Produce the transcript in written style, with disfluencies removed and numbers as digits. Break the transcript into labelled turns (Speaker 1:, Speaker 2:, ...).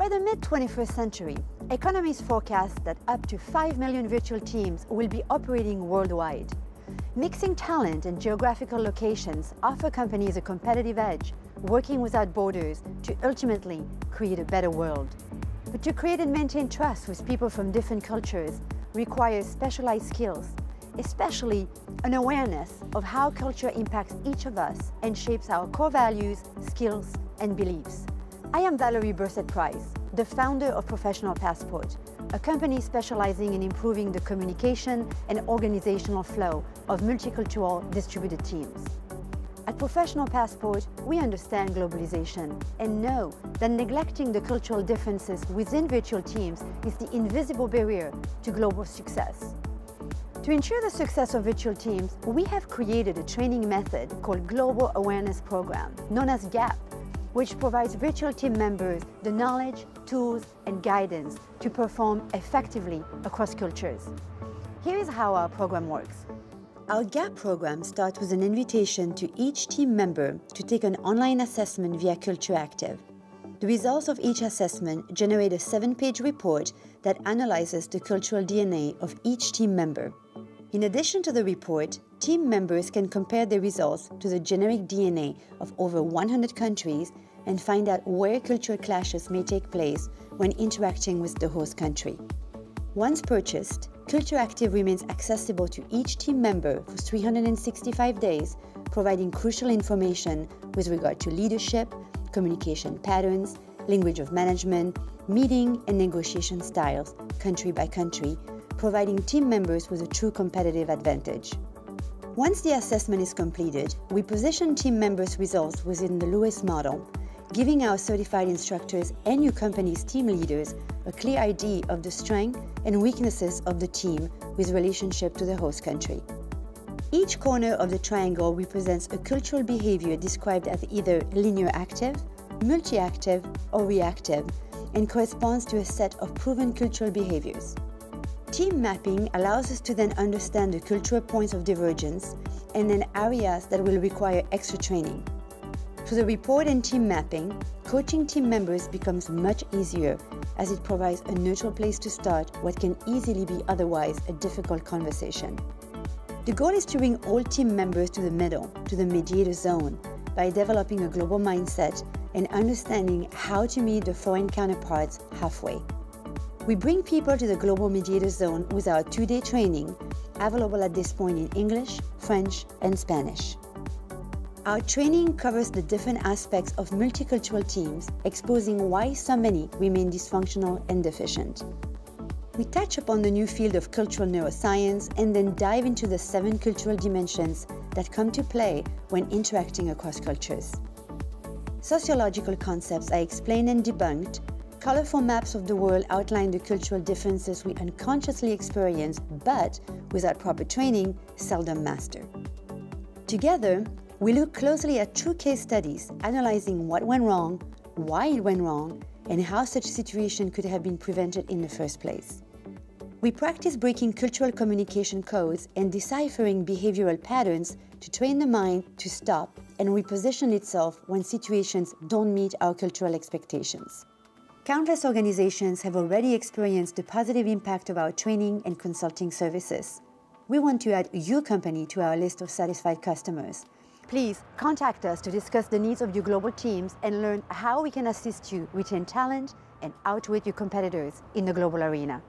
Speaker 1: By the mid-21st century, economists forecast that up to 5 million virtual teams will be operating worldwide. Mixing talent and geographical locations offer companies a competitive edge, working without borders to ultimately create a better world. But to create and maintain trust with people from different cultures requires specialized skills, especially an awareness of how culture impacts each of us and shapes our core values, skills, and beliefs. I am Valerie Burset-Price, the founder of Professional Passport, a company specializing in improving the communication and organizational flow of multicultural distributed teams. At Professional Passport, we understand globalization and know that neglecting the cultural differences within virtual teams is the invisible barrier to global success. To ensure the success of virtual teams, we have created a training method called Global Awareness Program, known as G.A.P, which provides virtual team members the knowledge, tools, and guidance to perform effectively across cultures. Here is how our program works. Our G.A.P program starts with an invitation to each team member to take an online assessment via CULTUREACTIVE. The results of each assessment generate a 7-page report that analyzes the cultural DNA of each team member. In addition to the report, team members can compare their results to the generic DNA of over 100 countries and find out where cultural clashes may take place when interacting with the host country. Once purchased, CULTUREACTIVE remains accessible to each team member for 365 days, providing crucial information with regard to leadership, communication patterns, language of management, meeting and negotiation styles, country by country, providing team members with a true competitive advantage. Once the assessment is completed, we position team members' results within the Lewis model, giving our certified instructors and your company's team leaders a clear idea of the strengths and weaknesses of the team with relationship to the host country. Each corner of the triangle represents a cultural behavior described as either linear active, multi-active, or reactive, and corresponds to a set of proven cultural behaviors. Team mapping allows us to then understand the cultural points of divergence and then areas that will require extra training. Through the report and team mapping, coaching team members becomes much easier as it provides a neutral place to start what can easily be otherwise a difficult conversation. The goal is to bring all team members to the middle, to the mediator zone, by developing a global mindset and understanding how to meet the foreign counterparts halfway. We bring people to the global mediator zone with our 2-day training, available at this point in English, French, and Spanish. Our training covers the different aspects of multicultural teams, exposing why so many remain dysfunctional and deficient. We touch upon the new field of cultural neuroscience and then dive into the 7 cultural dimensions that come to play when interacting across cultures. Sociological concepts are explained and debunked. Colorful maps of the world outline the cultural differences we unconsciously experience, but without proper training, seldom master. Together, we look closely at true case studies, analyzing what went wrong, why it went wrong, and how such situation could have been prevented in the first place. We practice breaking cultural communication codes and deciphering behavioral patterns to train the mind to stop and reposition itself when situations don't meet our cultural expectations. Countless organizations have already experienced the positive impact of our training and consulting services. We want to add your company to our list of satisfied customers. Please contact us to discuss the needs of your global teams and learn how we can assist you retain talent and outwit your competitors in the global arena.